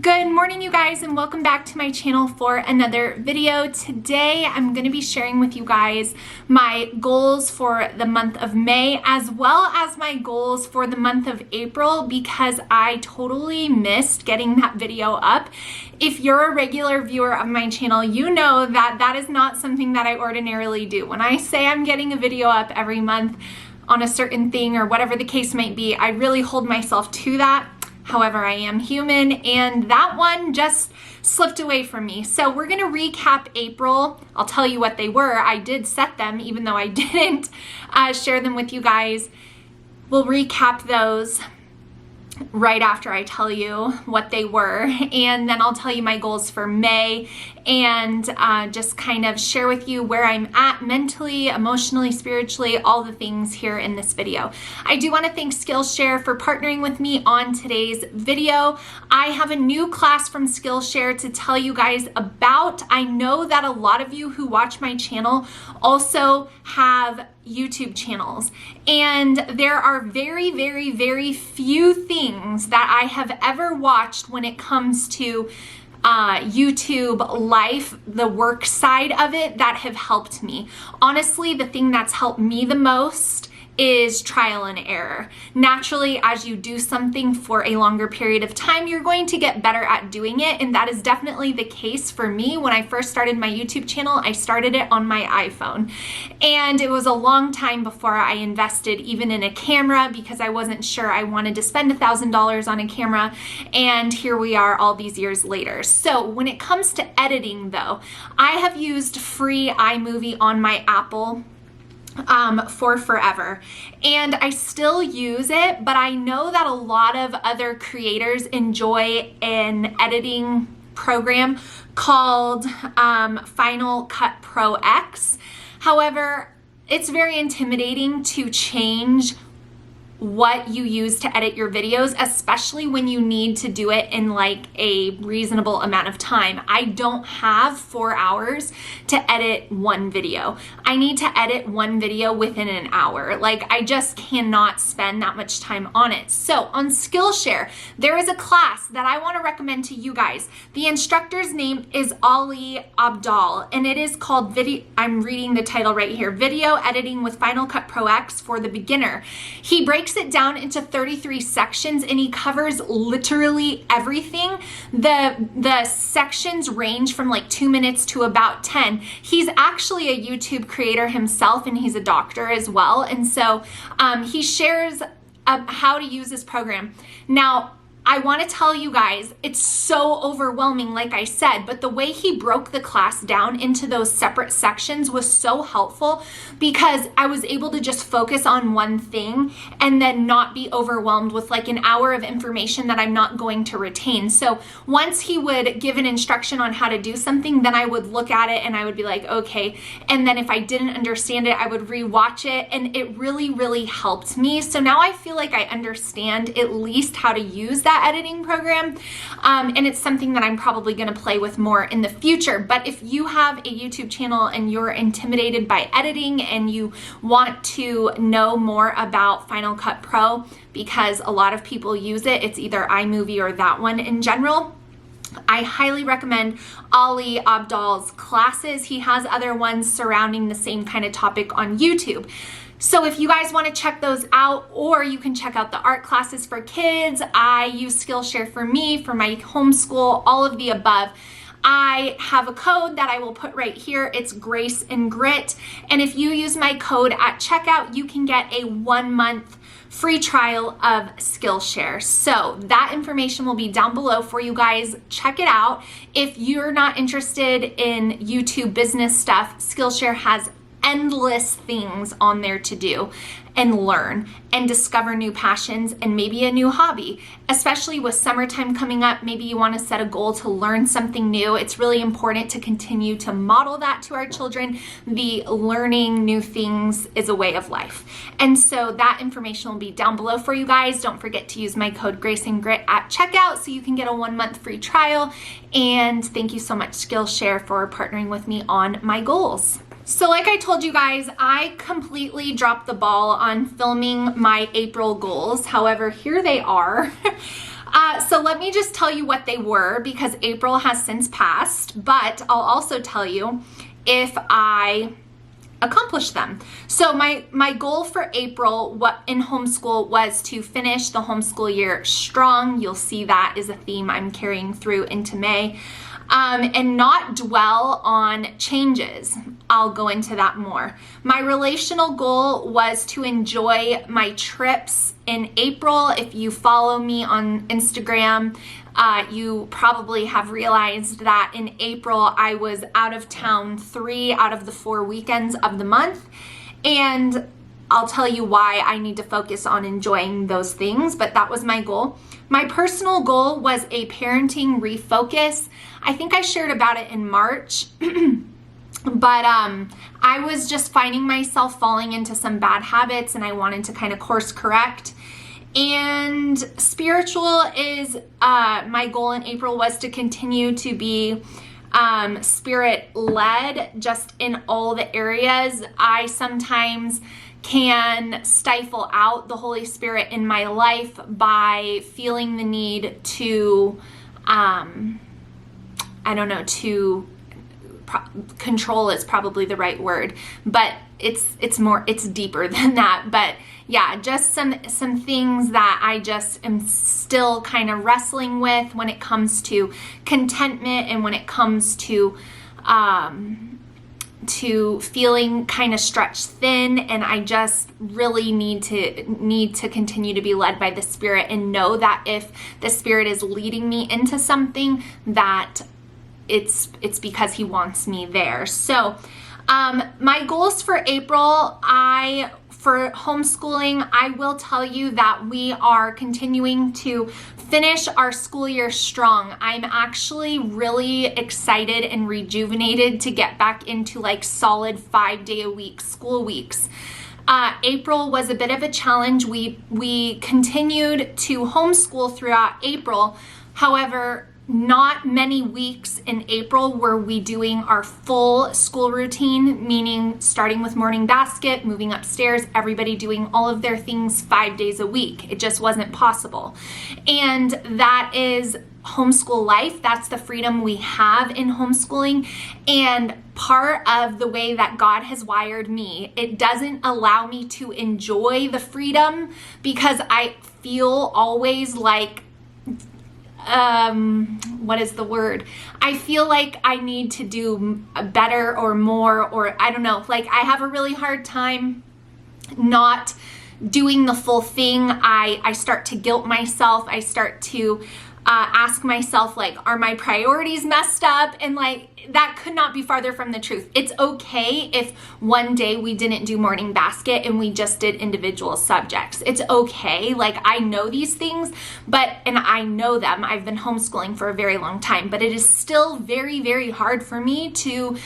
Good morning, you guys, and welcome back to my channel for another video. Today, I'm going to be sharing with you guys my goals for the month of May, as well as my goals for the month of April, because I totally missed getting that video up. If you're a regular viewer of my channel, you know that that is not something that I ordinarily do. When I say I'm getting a video up every month on a certain thing or whatever the case might be, I really hold myself to that. However, I am human, and that one just slipped away from me. So we're gonna recap April. I'll tell you what they were. I did set them, even though I didn't share them with you guys. We'll recap those right after I tell you what they were, and then I'll tell you my goals for May and just kind of share with you where I'm at mentally, emotionally, spiritually, all the things here in this video. I do want to thank Skillshare for partnering with me on today's video. I have a new class from Skillshare to tell you guys about. I know that a lot of you who watch my channel also have YouTube channels, and there are very, very, very few things that I have ever watched when it comes to YouTube life, the work side of it, that have helped me. Honestly, the thing that's helped me the most is trial and error. Naturally, as you do something for a longer period of time, you're going to get better at doing it, and that is definitely the case for me. When I first started my YouTube channel, I started it on my iPhone, and it was a long time before I invested even in a camera, because I wasn't sure I wanted to spend $1,000 on a camera, and here we are all these years later. So when it comes to editing though, I have used free iMovie on my Apple for forever, and I still use it, but I know that a lot of other creators enjoy an editing program called Final Cut Pro X. However, it's very intimidating to change what you use to edit your videos, especially when you need to do it in like a reasonable amount of time. I don't have 4 hours to edit one video. I need to edit one video within an hour. Like, I just cannot spend that much time on it. So on Skillshare, there is a class that I want to recommend to you guys. The instructor's name is Ali Abdal, and it is called I'm reading the title right here, Video Editing with Final Cut Pro X for the Beginner. He breaks it down into 33 sections, and he covers literally everything. The sections range from like 2 minutes to about 10. He's actually a YouTube creator himself, and he's a doctor as well, and so he shares how to use this program. Now, I want to tell you guys, it's so overwhelming, like I said, but the way he broke the class down into those separate sections was so helpful, because I was able to just focus on one thing and then not be overwhelmed with like an hour of information that I'm not going to retain. So once he would give an instruction on how to do something, then I would look at it and I would be like, okay. And then if I didn't understand it, I would rewatch it, and it really, really helped me. So now I feel like I understand at least how to use that editing program, and it's something that I'm probably going to play with more in the future. But if you have a YouTube channel and you're intimidated by editing and you want to know more about Final Cut Pro, because a lot of people use it, it's either iMovie or that one in general, I highly recommend Ali Abdal's classes. He has other ones surrounding the same kind of topic on YouTube. So if you guys want to check those out, or you can check out the art classes for kids. I use Skillshare for me, for my homeschool, all of the above. I have a code that I will put right here. It's Grace and Grit. And if you use my code at checkout, you can get a 1-month free trial of Skillshare. So that information will be down below for you guys. Check it out. If you're not interested in YouTube business stuff, Skillshare has endless things on there to do and learn and discover new passions and maybe a new hobby. Especially with summertime coming up, maybe you want to set a goal to learn something new. It's really important to continue to model that to our children. The learning new things is a way of life. And so that information will be down below for you guys. Don't forget to use my code Grace and Grit at checkout so you can get a 1-month free trial. And thank you so much, Skillshare, for partnering with me on my goals. So like I told you guys, I completely dropped the ball on filming my April goals. However, here they are. So let me just tell you what they were, because April has since passed, but I'll also tell you if I accomplish them. So my goal for April in homeschool was to finish the homeschool year strong. You'll see that is a theme I'm carrying through into May. And not dwell on changes. I'll go into that more. My relational goal was to enjoy my trips in April. If you follow me on Instagram, you probably have realized that in April I was out of town 3 out of the 4 weekends of the month. And I'll tell you why I need to focus on enjoying those things, but that was my goal. My personal goal was a parenting refocus. I think I shared about it in March, but I was just finding myself falling into some bad habits, and I wanted to kind of course correct. And spiritual is my goal in April was to continue to be spirit led just in all the areas. I sometimes can stifle out the Holy Spirit in my life by feeling the need to, control is probably the right word, but it's deeper than that. But yeah, just some things that I just am still kind of wrestling with when it comes to contentment and when it comes to feeling kind of stretched thin. And I just really need to continue to be led by the Spirit and know that if the Spirit is leading me into something, that it's because He wants me there. So my goals for April, for homeschooling, I will tell you that we are continuing to finish our school year strong. I'm actually really excited and rejuvenated to get back into like solid 5-day-a-week school weeks. April was a bit of a challenge. We continued to homeschool throughout April. However, not many weeks in April were we doing our full school routine, meaning starting with morning basket, moving upstairs, everybody doing all of their things 5 days a week. It just wasn't possible. And that is homeschool life. That's the freedom we have in homeschooling. And part of the way that God has wired me, it doesn't allow me to enjoy the freedom because I feel always like what is the word? I feel like I need to do better or more, or I don't know, like I have a really hard time not doing the full thing. I start to guilt myself. I start to ask myself, like, are my priorities messed up? And like, that could not be farther from the truth. It's okay if one day we didn't do morning basket and we just did individual subjects. It's okay. Like, I know these things, and I know them. I've been homeschooling for a very long time, but it is still very, very hard for me to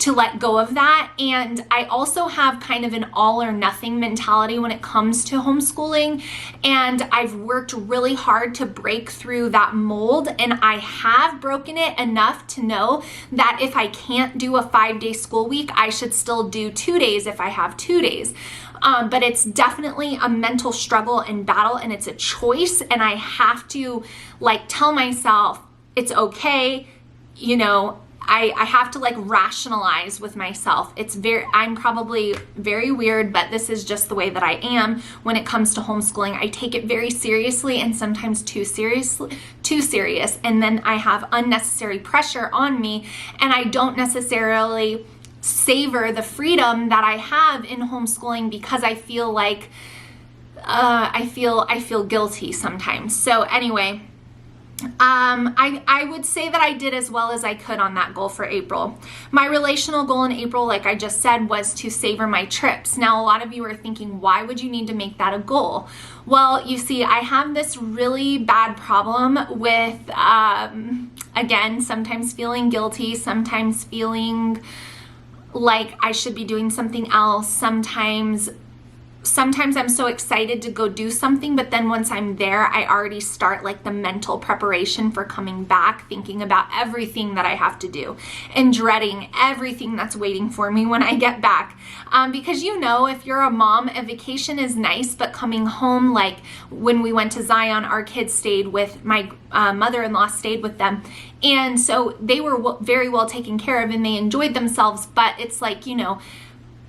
let go of that. And I also have kind of an all or nothing mentality when it comes to homeschooling. And I've worked really hard to break through that mold. And I have broken it enough to know that if I can't do a 5-day school week, I should still do 2 days if I have 2 days. But it's definitely a mental struggle and battle, and it's a choice. And I have to like tell myself it's okay, I have to like rationalize with myself. I'm probably very weird, but this is just the way that I am when it comes to homeschooling. I take it very seriously and sometimes too serious. And then I have unnecessary pressure on me, and I don't necessarily savor the freedom that I have in homeschooling because I feel like, I feel guilty sometimes. So anyway, I would say that I did as well as I could on that goal for April. My relational goal in April, like I just said, was to savor my trips. Now, a lot of you are thinking, why would you need to make that a goal? Well, you see, I have this really bad problem with, again, sometimes feeling guilty, sometimes feeling like I should be doing something else, sometimes sometimes I'm so excited to go do something, but then once I'm there, I already start like the mental preparation for coming back, thinking about everything that I have to do and dreading everything that's waiting for me when I get back. Because if you're a mom, a vacation is nice, but coming home, like when we went to Zion, our kids stayed with my mother-in-law, stayed with them. And so they were very well taken care of and they enjoyed themselves. But it's like,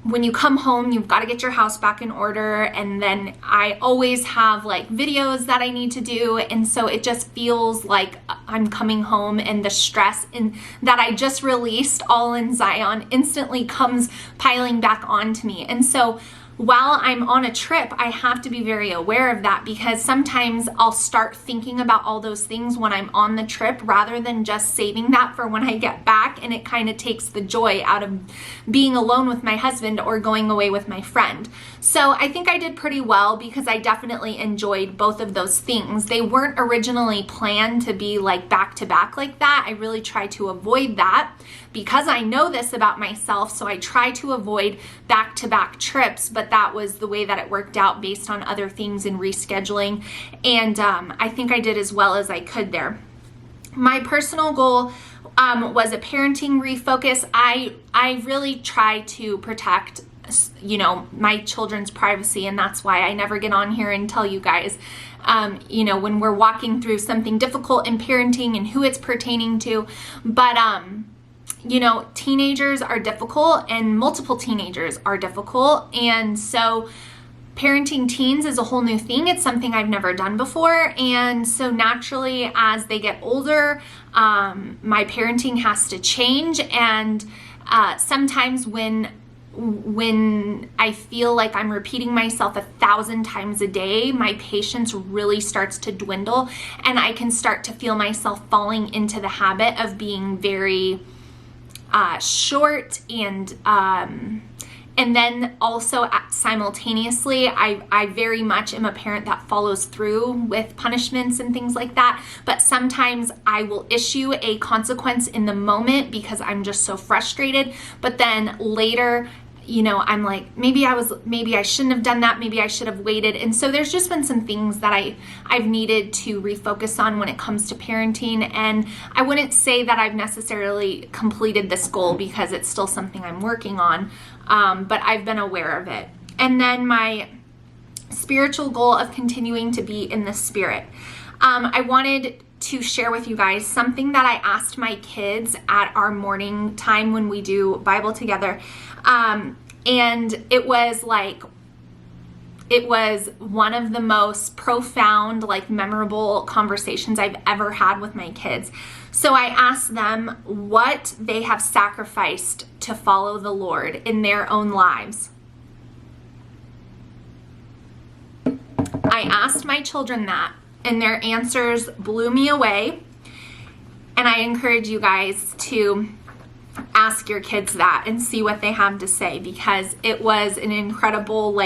when you come home, you've got to get your house back in order. And then I always have like videos that I need to do. And so it just feels like I'm coming home, and the stress that I just released all in Zion instantly comes piling back onto me. And so while I'm on a trip, I have to be very aware of that, because sometimes I'll start thinking about all those things when I'm on the trip rather than just saving that for when I get back, and it kind of takes the joy out of being alone with my husband or going away with my friend. So I think I did pretty well, because I definitely enjoyed both of those things. They weren't originally planned to be like back to back like that. I really try to avoid that because I know this about myself. So I try to avoid back to back trips, but that was the way that it worked out based on other things and rescheduling. And I think I did as well as I could there. My personal goal was a parenting refocus. I really try to protect my children's privacy, and that's why I never get on here and tell you guys when we're walking through something difficult in parenting and who it's pertaining to. But teenagers are difficult, and multiple teenagers are difficult, and so parenting teens is a whole new thing. It's something I've never done before, and so naturally as they get older, my parenting has to change. And sometimes when I feel like I'm repeating myself 1,000 times a day, my patience really starts to dwindle, and I can start to feel myself falling into the habit of being very short, and then also simultaneously, I very much am a parent that follows through with punishments and things like that. But sometimes I will issue a consequence in the moment because I'm just so frustrated. But then later, I'm like, maybe I shouldn't have done that. Maybe I should have waited. And so there's just been some things that I've needed to refocus on when it comes to parenting. And I wouldn't say that I've necessarily completed this goal because it's still something I'm working on. But I've been aware of it. And then my spiritual goal of continuing to be in the Spirit. I wanted to share with you guys something that I asked my kids at our morning time when we do Bible together. And it was one of the most profound, memorable conversations I've ever had with my kids. So I asked them what they have sacrificed to follow the Lord in their own lives. I asked my children that, and their answers blew me away. And I encourage you guys to ask your kids that and see what they have to say, because it was an incredible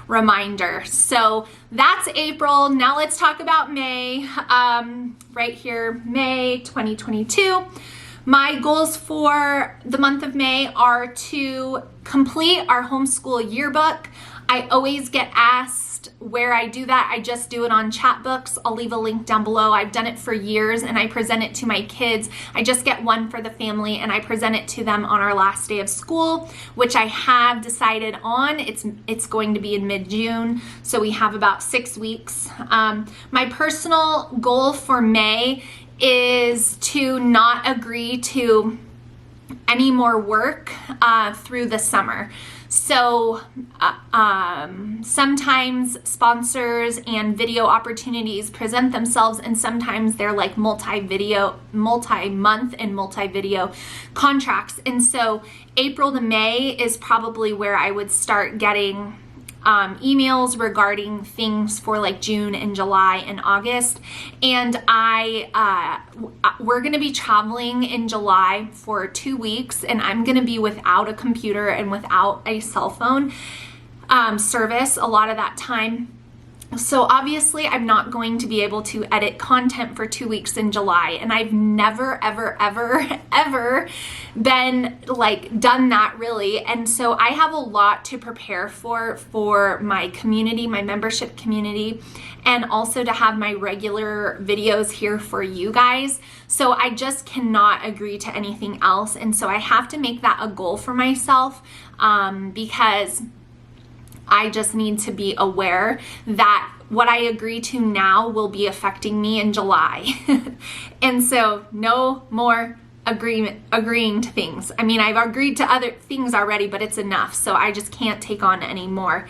reminder. So that's April. Now let's talk about May. Right here, May 2022. My goals for the month of May are to complete our homeschool yearbook. I always get asked where I do that. I just do it on Chatbooks. I'll leave a link down below. I've done it for years, and I present it to my kids. I just get one for the family, and I present it to them on our last day of school, which I have decided on. It's going to be in mid-June, so we have about 6 weeks. My personal goal for May is to not agree to any more work through the summer. So sometimes sponsors and video opportunities present themselves, and sometimes they're multi-month and multi-video contracts. And so April to May is probably where I would start getting emails regarding things for June and July and August. And we're going to be traveling in July for 2 weeks, and I'm going to be without a computer and without a cell phone service a lot of that time. So obviously I'm not going to be able to edit content for 2 weeks in July, and I've never, ever, ever, ever been like done that really. And so I have a lot to prepare for my community, my membership community, and also to have my regular videos here for you guys. So I just cannot agree to anything else. And so I have to make that a goal for myself, because I just need to be aware that what I agree to now will be affecting me in July. And so no more agreeing to things. I mean, I've agreed to other things already, but it's enough. So I just can't take on any more.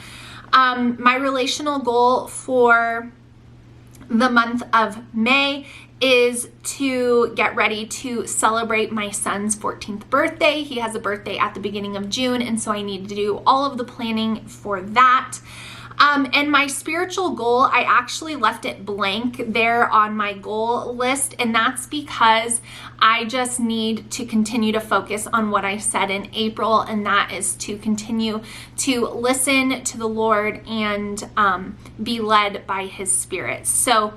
My relational goal for the month of May is to get ready to celebrate my son's 14th birthday. He has a birthday at the beginning of June, and so I need to do all of the planning for that. And my spiritual goal, I actually left it blank there on my goal list, and that's because I just need to continue to focus on what I said in April, and that is to continue to listen to the Lord and be led by His Spirit. So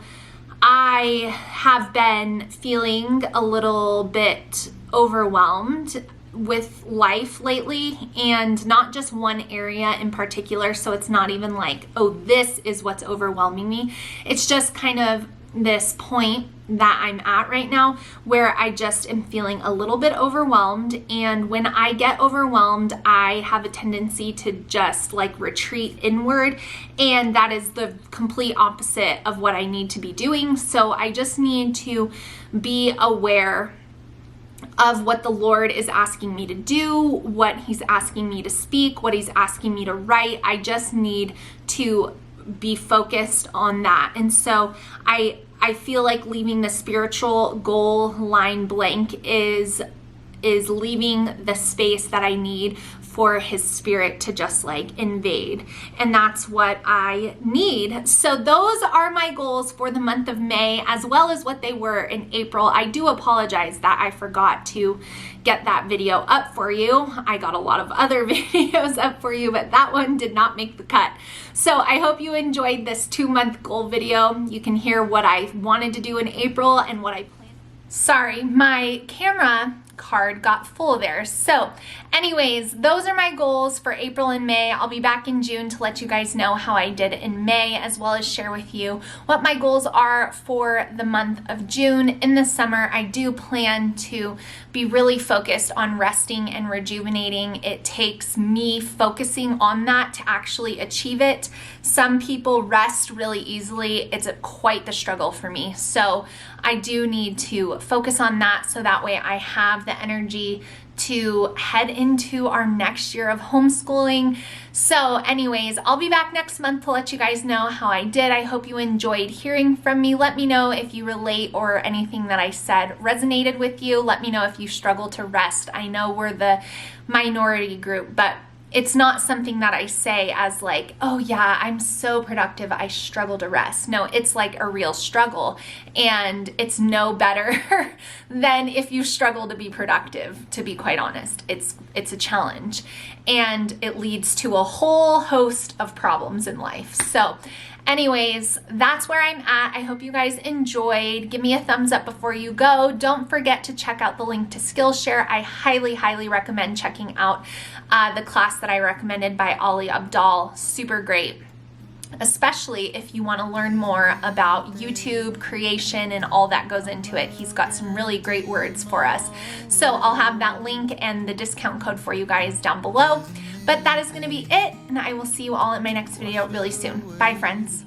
I have been feeling a little bit overwhelmed with life lately, and not just one area in particular. So it's not even like, oh, this is what's overwhelming me. It's just kind of this point that I'm at right now where I just am feeling a little bit overwhelmed. And when I get overwhelmed, I have a tendency to just like retreat inward. And that is the complete opposite of what I need to be doing. So I just need to be aware of what the Lord is asking me to do, what He's asking me to speak, what He's asking me to write. I just need to be focused on that. And so I feel like leaving the spiritual goal line blank is leaving the space that I need for His Spirit to just like invade. And that's what I need. So those are my goals for the month of May, as well as what they were in April. I do apologize that I forgot to get that video up for you. I got a lot of other videos up for you, but that one did not make the cut. So I hope you enjoyed this 2-month goal video. You can hear what I wanted to do in April and what I planned. Sorry, my camera card got full there. So anyways, those are my goals for April and May. I'll be back in June to let you guys know how I did in May, as well as share with you what my goals are for the month of June. In the summer, I do plan to be really focused on resting and rejuvenating. It takes me focusing on that to actually achieve it. Some people rest really easily. It's quite the struggle for me. So I do need to focus on that so that way I have the energy to head into our next year of homeschooling. So anyways, I'll be back next month to let you guys know how I did. I hope you enjoyed hearing from me. Let me know if you relate or anything that I said resonated with you. Let me know if you struggle to rest. I know we're the minority group, but it's not something that I say as like, oh yeah, I'm so productive, I struggle to rest. No, it's like a real struggle, and it's no better than if you struggle to be productive, to be quite honest. It's a challenge, and it leads to a whole host of problems in life. So anyways, that's where I'm at. I hope you guys enjoyed. Give me a thumbs up before you go. Don't forget to check out the link to Skillshare. I highly, highly recommend checking out the class that I recommended by Ali Abdaal. Super great, especially if you want to learn more about YouTube creation and all that goes into it. He's got some really great words for us. So I'll have that link and the discount code for you guys down below. But that is going to be it, and I will see you all in my next video really soon. Bye, friends.